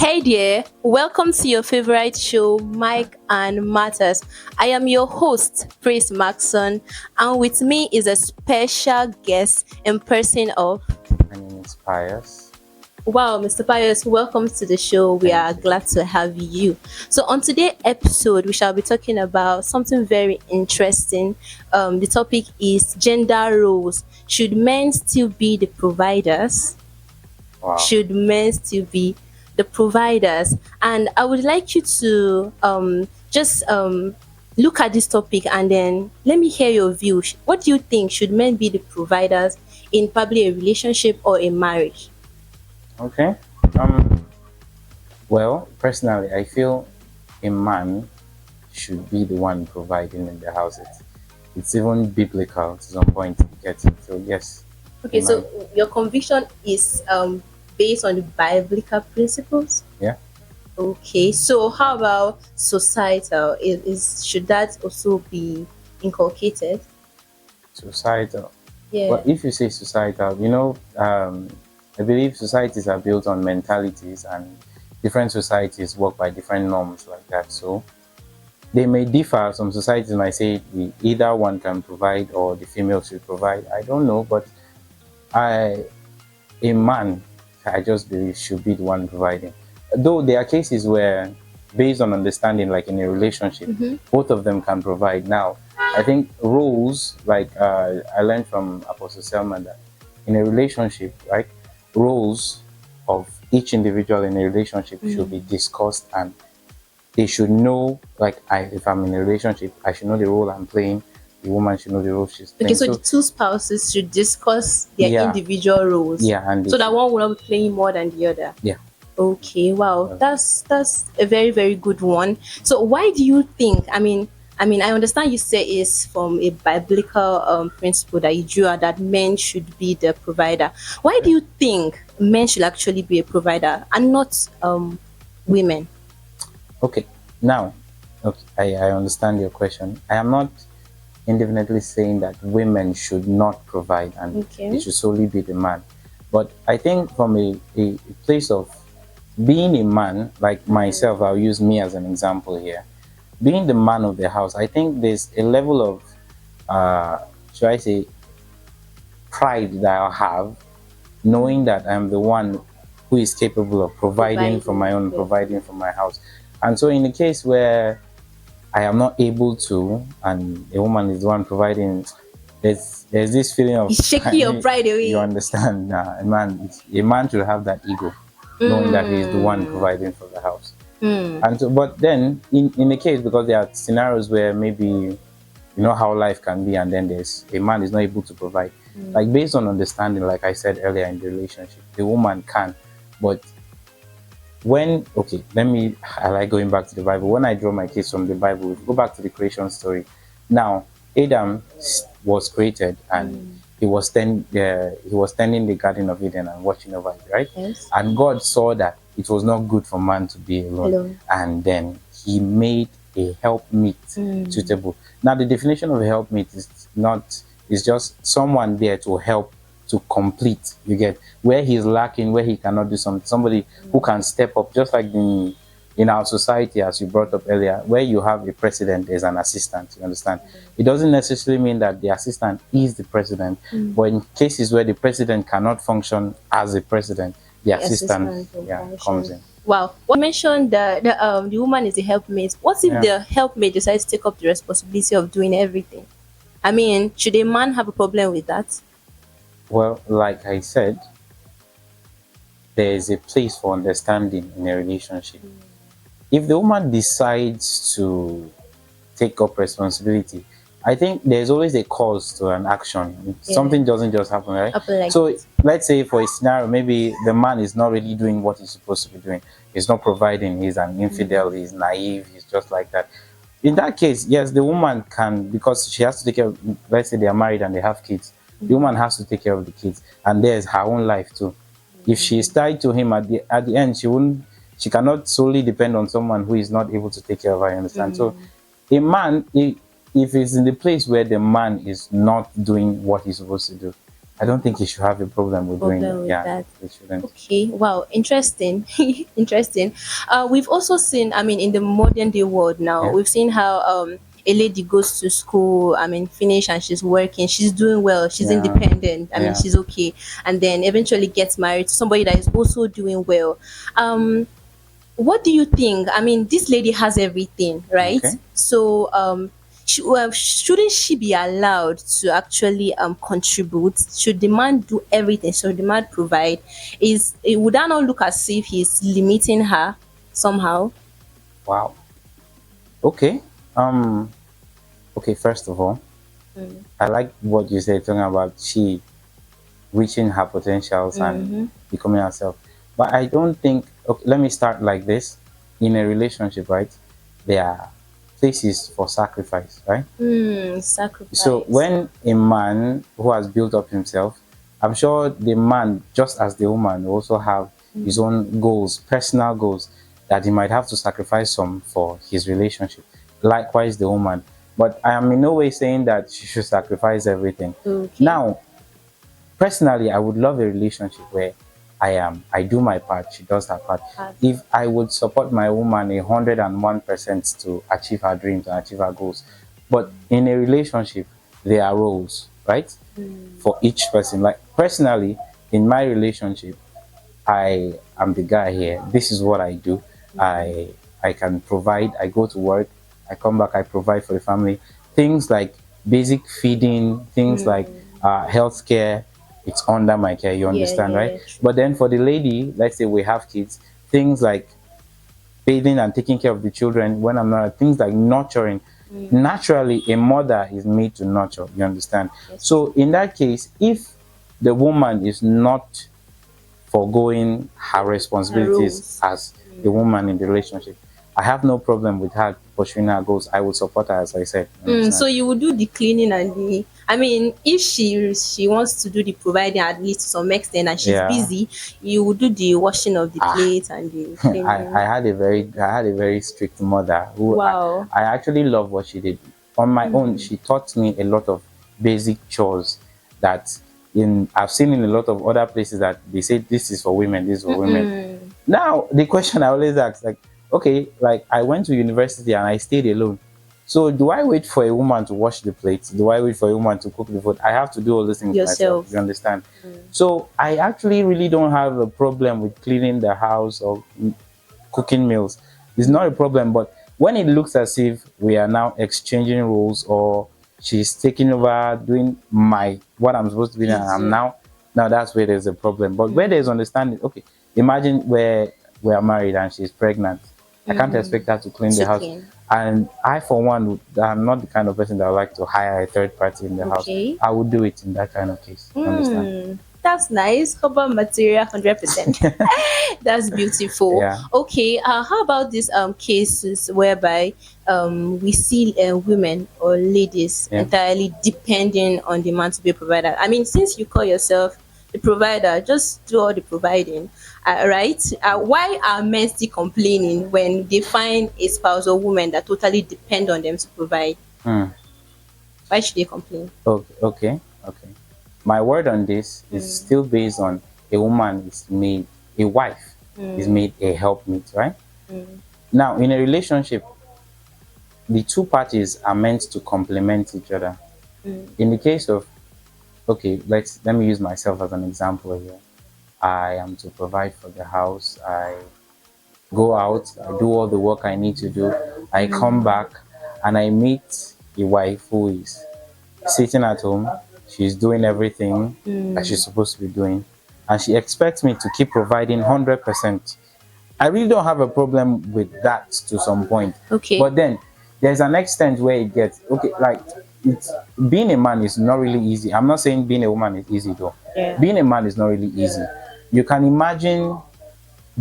Hey there, welcome to your favorite show, Mike and Matters. I am your host, Praise Mackson, and with me is a special guest in person of My name is Pius. wow, Mr. Pius, welcome to the show. We Thank are you. glad to have you. So, on today's episode, we shall be talking about something very interesting. The topic is gender roles. Should men still be the providers? Wow. Should men still be the providers? And I would like you to just look at this topic and then let me hear your view. What do you think? Should men be the providers in probably a relationship or a marriage? Okay. Um. Well, personally, I feel a man should be the one providing in the house. It's even biblical to some point to get it. So yes, a Okay, so man. your conviction is based on the biblical principles. Yeah. Okay, so how about societal? Is should that also be inculcated? Societal. Well, Yeah. if you say societal, I believe societies are built on mentalities, and different societies work by different norms like that. So they may differ. Some societies might say either one can provide or the female should provide. I don't know, but I a man, I just believe, should be the one providing. Though there are cases where, based on understanding, like in a relationship, Mm-hmm. both of them can provide. Now, I think roles, like I learned from Apostle Selman that in a relationship, right, roles of each individual in a relationship should be discussed, and they should know, like, if I'm in a relationship, I should know the role I'm playing. The woman should know the role she's Okay, playing. so the So, two spouses should discuss their yeah, individual roles yeah, and they so that should, one will not be playing more than the other. yeah. Okay, wow, That's that's a very good one. So why do you think? I mean, I understand you say it's from a biblical principle that you drew out that men should be the provider. Why do okay. you think men should actually be a provider and not women? Okay, now, okay, I understand your question. I am not indefinitely saying that women should not provide and Okay. it should solely be the man. But I think from a place of being a man, like myself, I'll use me as an example here. Being the man of the house, I think there's a level of, should I say, pride that I'll have, knowing that I'm the one who is capable of providing for my Providing, own, yeah. providing for my house. And so, in the case where I am not able to, and a woman is the one providing, there's this feeling of It's shaking your pride you away. understand, a man should have that ego, knowing that he is the one Mm. providing for the house. Mm. And so, but then in the case, because there are scenarios where maybe you know how life can be, and then there's a man is not able to provide. Like based on understanding, like I said earlier in the relationship, the woman can, but when okay, I like going back to the Bible. When I draw my case from the Bible, if we go back to the creation story. Now, Adam was created, and he was tending the Garden of Eden and watching over it, right? Yes. And God saw that it was not good for man to be alone, Alone. and then He made a helpmeet suitable. Now, the definition of a helpmeet is just someone there to help to complete. You get where he's lacking, where he cannot do something. Somebody who can step up, just like in our society, as you brought up earlier, where you have a president, there's an assistant. You understand? It doesn't necessarily mean that the assistant is the president, but in cases where the president cannot function as a president, the assistant, Assistant yeah, will comes function. in. Wow. What you mentioned the woman is the helpmate. What if Yeah. the helpmate decides to take up the responsibility of doing everything? I mean, should a man have a problem with that? Well, like I said, there is a place for understanding in a relationship. If the woman decides to take up responsibility, I think there's always a cause to an action. Yeah. Something doesn't just happen, right? Happen like So that. let's say for a scenario, maybe the man is not really doing what he's supposed to be doing. He's not providing. He's an infidel. He's naive. He's just like that. In that case, yes, the woman can, because she has to take care of, let's say they are married and they have kids. The woman has to take care of the kids, and there's her own life too. If she is tied to him at the end, she cannot solely depend on someone who is not able to take care of her. You understand? So a man, if it's in the place where the man is not doing what he's supposed to do, I don't think he should have a problem with doing that. Problem with Yeah, that. he shouldn't. Okay, wow, interesting. Interesting. We've also seen, I mean, in the modern day world now, Yeah, we've seen how a lady goes to school, I mean, finish and she's working, she's doing well, she's yeah, independent, I mean, yeah. she's okay, and then eventually gets married to somebody that is also doing well. What do you think? I mean, this lady has everything, right? Okay. So, shouldn't she be allowed to actually contribute? Should the man do everything? Should the man provide? Would that not look as if he's limiting her somehow? Wow. Okay. Um. Okay. First of all, I like what you said talking about she reaching her potentials and Mm-hmm. becoming herself. But I don't think, okay, let me start like this. In a relationship, right? There are places for sacrifice, right? So Sacrifice. when a man who has built up himself, I'm sure the man, just as the woman, will also have his own goals, personal goals, that he might have to sacrifice some for his relationship. Likewise, the woman. But I am in no way saying that she should sacrifice everything. Okay. Now, personally, I would love a relationship where I do my part, she does her part. Part. If I would support my woman 101% to achieve her dreams and achieve her goals, but in a relationship, there are roles, right? For each person. Like personally, in my relationship, I am the guy here. This is what I do. I can provide. I go to work. I come back. I provide for the family. Things like basic feeding, things like healthcare. It's under my care. You Yeah, understand, yeah, right? yeah, true. But then for the lady, let's say we have kids. Things like bathing and taking care of the children when I'm not. Things like nurturing. Naturally, a mother is made to nurture. You understand? Yes, So true. in that case, if the woman is not foregoing her Her responsibilities roles. as a woman in the relationship, I have no problem with her pursuing her goals. I will support her, as I said. You So understand? you would do the cleaning and the. I mean, if she wants to do the providing at least to some extent and she's Yeah. busy, you would do the washing of the Ah, plates and the I cleaning. had a very strict mother who Wow. I actually love what she did. On my own, she taught me a lot of basic chores that in I've seen in a lot of other places that they say this is for women, this is for women. Now the question I always ask, like, okay, like I went to university and I stayed alone. So do I wait for a woman to wash the plates? Do I wait for a woman to cook the food? I have to do all these things myself. You Yourself. understand? So I actually really don't have a problem with cleaning the house or cooking meals. It's not a problem, but when it looks as if we are now exchanging roles or she's taking over doing my what I'm supposed to be doing and I'm Easier. now that's where there's a problem. But where there's understanding, okay, imagine where we are married and she's pregnant. I can't expect her to clean the house. Chicken. And I, for one, I'm not the kind of person that would like to hire a third party in the house. Okay. I would do it in that kind of case. You understand? That's nice. Cover material 100%. That's beautiful. Yeah. Okay, how about these cases whereby we see women or ladies Yeah. entirely depending on the man to be a provider? I mean, since you call yourself the provider, just do all the providing, right? Why are men still complaining when they find a spouse or woman that totally depend on them to provide? Hmm. Why should they complain? Okay, okay, okay. My word on this is still based on a woman is made, a wife is made a helpmeet, right? Now, in a relationship, the two parties are meant to complement each other. In the case of, okay, let me use myself as an example here. I am to provide for the house. I go out, I do all the work I need to do. I come back and I meet a wife who is sitting at home. She's doing everything that she's supposed to be doing, and she expects me to keep providing 100%. I really don't have a problem with that to some point. Okay. But then there's an extent where it gets okay, like it's being a man is not really easy. I'm not saying being a woman is easy though. Yeah. Being a man is not really easy. You can imagine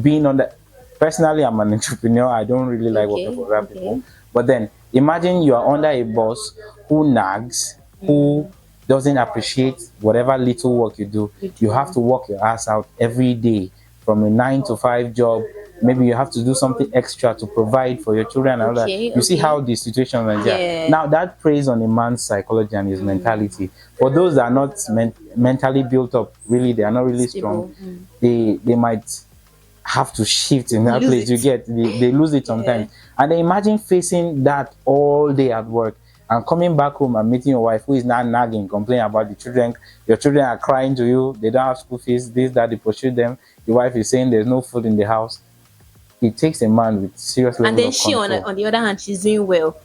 being on the personally I'm an entrepreneur. I don't really like working Okay. for other Okay. people. But then imagine you are under a boss who nags, who doesn't appreciate whatever little work you do. You You do. have to work your ass out every day from a 9 to 5 job maybe you have to do something extra to provide for your children and all that. Okay, You see okay. how the situation is there. Yeah. Now that preys on a man's psychology and his mentality. For those that are not mentally built up, really, they are not really strong. Stable. They might have to shift in that Lose place. You it. get, they lose it Yeah. sometimes. And then imagine facing that all day at work and coming back home and meeting your wife who is now nagging, complaining about the children. Your children are crying to you, they don't have school fees, this, that, they pursue them. Your wife is saying there's no food in the house. It takes a man with serious And level then of she, on control. on the other hand, she's doing well,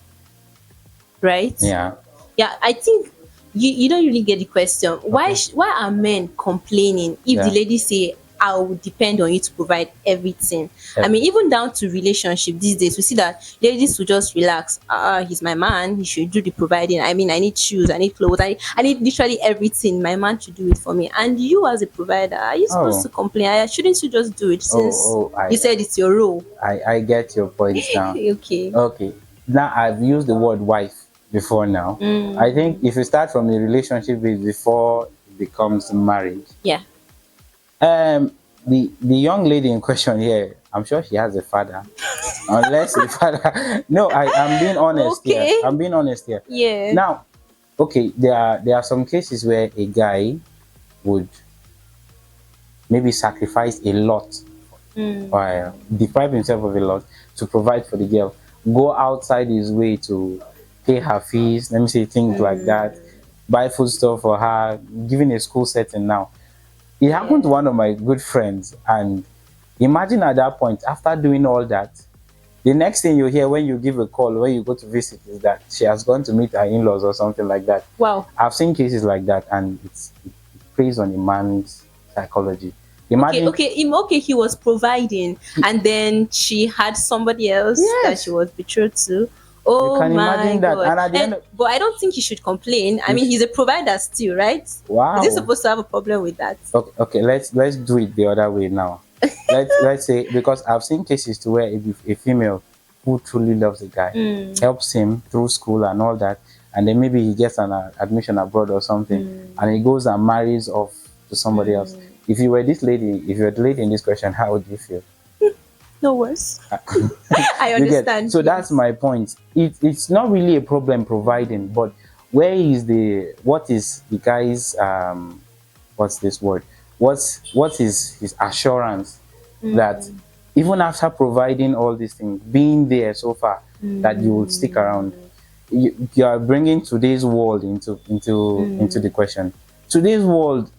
right? Yeah. Yeah, I think you don't really get the question. Why Okay. why are men complaining if the Yeah. lady say I will depend on you to provide everything? I mean, Every- even down to relationship these days, we see that ladies will just relax. He's my man. He should do the providing. I mean, I need shoes. I need clothes. I need literally everything. My man should do it for me. And you, as a provider, are you supposed Oh, to complain? Shouldn't you just do it since oh, you said it's your role? I get your points now. Okay. Okay. Now I've used the word wife before now. I think if you start from a relationship before it becomes marriage, Yeah. um, the young lady in question here, I'm sure she has a father. Unless the father no, I'm being honest here. Okay. I'm being honest here. Yeah. Now, okay, there are some cases where a guy would maybe sacrifice a lot or deprive himself of a lot to provide for the girl, go outside his way to pay her fees, let me say things like that, buy food stuff for her, giving a school setting now. It happened to one of my good friends, and imagine at that point, after doing all that, the next thing you hear when you give a call, when you go to visit, is that she has gone to meet her in-laws or something like that. Wow. I've seen cases like that, and it preys on a man's psychology. Okay, Imagine, okay, okay, he was providing, and then she had somebody else that she yes, was betrothed to. you Oh can my imagine that, god. and at the end, And but I don't think he should complain. I mean, he's a provider still, right? Is he wow. supposed to have a problem with that? Okay, okay, let's do it the other way now. Let's say, because I've seen cases to where a female who truly loves a guy helps him through school and all that, and then maybe he gets an admission abroad or something, and he goes and marries off to somebody else. If you were this lady, if you were the lady in this question, how would you feel? No worse. I You get, understand. so that's Yes. my point. It's not really a problem providing, but what is the guy's what's this word? What is his assurance that even after providing all these things, being there so far, that you will stick around? You are bringing today's world into the question. Today's world,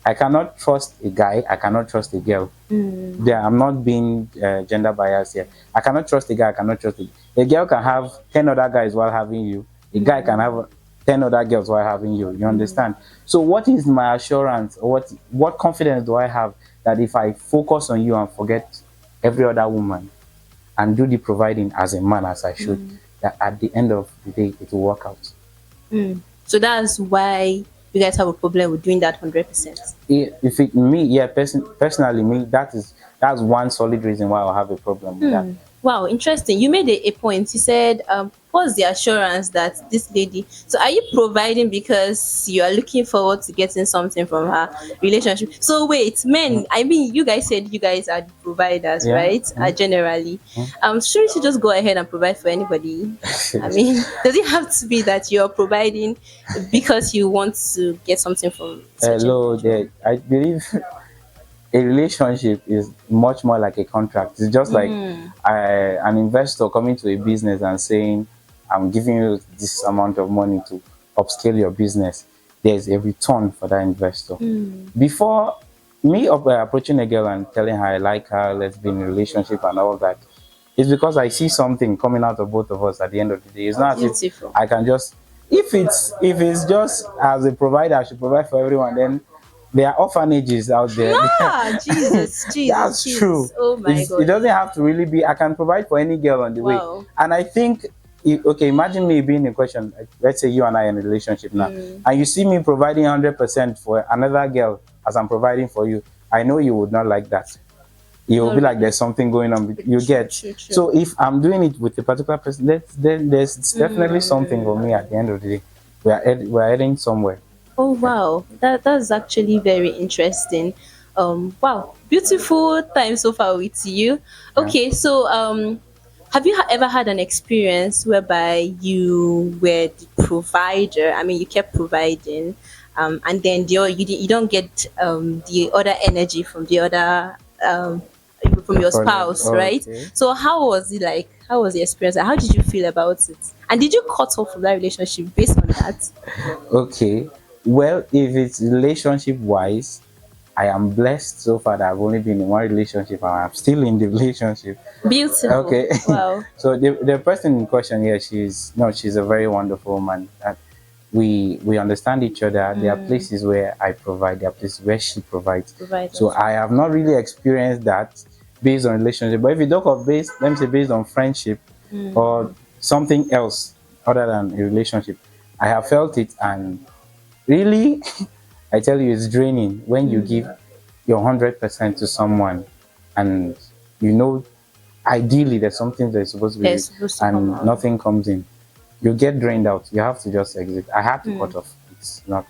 I cannot trust a guy, I cannot trust a girl. Yeah, I'm not being gender biased here. I cannot trust a guy, I cannot trust a girl can have 10 other guys while having you. A guy can have 10 other girls while having you. You understand? So what is my assurance, or what confidence do I have that if I focus on you and forget every other woman and do the providing as a man as I should, that at the end of the day it will work out? So that's why you guys have a problem with doing that 100%. If it me, yeah, personally, me, that's one solid reason why I have a problem with that. Wow, interesting. You made a point. You said, what's the assurance that this lady? So, are you providing because you are looking forward to getting something from her relationship? So, wait, men. I mean, you guys said you guys are the providers, Yeah. right? Generally, shouldn't you just go ahead and provide for anybody? I mean, does it have to be that you're providing because you want to get something from such Hello individual? there. I believe a relationship is much more like a contract. It's just like an investor coming to a business and saying, I'm giving you this amount of money to upscale your business. There's a return for that investor. Before me approaching a girl and telling her I like her, let's be in a relationship and all that, it's because I see something coming out of both of us at the end of the day. It's not as if Beautiful. I can just, if it's just as a provider, I should provide for everyone, then there are orphanages out there. Ah, Jesus, Jesus, That's true. Jesus. Oh my It God. doesn't have to really be. I can provide for any girl on the way. Wow. And I think, okay, imagine me being in question. Like, let's say you and I are in a relationship now, and you see me providing 100% for another girl as I'm providing for you. I know you would not like that. You'll Not be like, really. there's something going on. You True, get. true, true. So if I'm doing it with a particular person, then there's definitely something for me at the end of the day. We're heading somewhere. Oh wow, that's actually very interesting. Wow, beautiful time so far with you. Yeah. Okay, so have you ever had an experience whereby you were the provider? I mean, you kept providing, and then you don't get the other energy from the other from your Follow. spouse, right? Okay. So how was it like? How was the experience? How did you feel about it? And did you cut off from that relationship based on that? Okay. Well, if it's relationship wise, I am blessed so far that I've only been in one relationship and I'm still in the relationship. Beautiful. Okay. Wow. So the person in question here, she's a very wonderful woman. We understand each other. There are places where I provide, there are places where she provides. So Providers. I have not really experienced that based on relationship. But if you talk of based, let me say based on friendship or something else other than a relationship, I have felt it and really I tell you it's draining when you give your 100% to someone and you know ideally there's something that's supposed to be They're with supposed to come and out. nothing comes in, you get drained out. You have to just exit. I had to cut off. It's not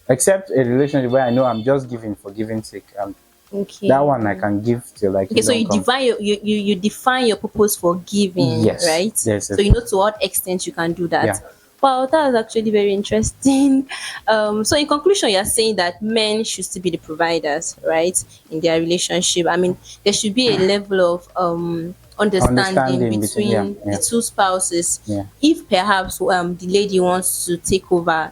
except a relationship where I know I'm just giving for giving sake. That Okay. one I can give till like Okay, so kingdom you come. define you define your purpose for giving, Yes, right? yes, So yes. you know to what extent you can do Yeah, that. Wow, that is actually very interesting. So in conclusion, you're saying that men should still be the providers, right, in their relationship. I mean, there should be a level of understanding understanding between, yeah, between the yeah, two spouses. yeah, If perhaps the lady wants to take over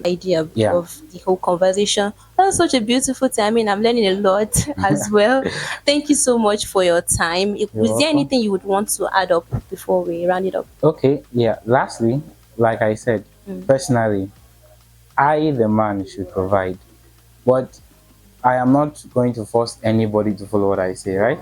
idea yeah. of the whole conversation. That's such a beautiful thing. I mean, I'm learning a lot as well. Thank you so much for your time. You're Was there welcome. anything you would want to add up before we round it up? Okay, yeah. Lastly, like I said, personally, I, the man, should provide, but I am not going to force anybody to follow what I say, right?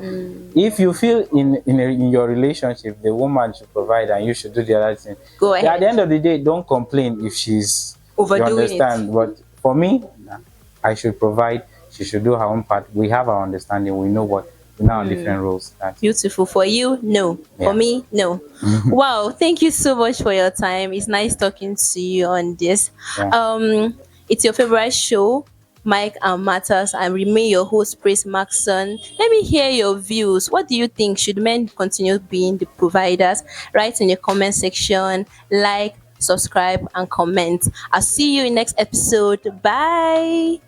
If you feel in your relationship the woman should provide and you should do the other thing, Go yeah, at the ahead. end of the day, don't complain if she's, you Overdoing it. understand. But for me, nah, I should provide. She should do her own part. We have our understanding. We know what we know our different roles. That's it. Beautiful. For you, no. For Yeah. me, no. Wow, thank you so much for your time. It's nice talking to you on this. Yeah. It's your favorite show, Mike and Matters. I remain your host, Praise Mackson. Let me hear your views. What do you think? Should men continue being the providers? Write in the comment section, like, subscribe, and comment. I'll see you in next episode. Bye.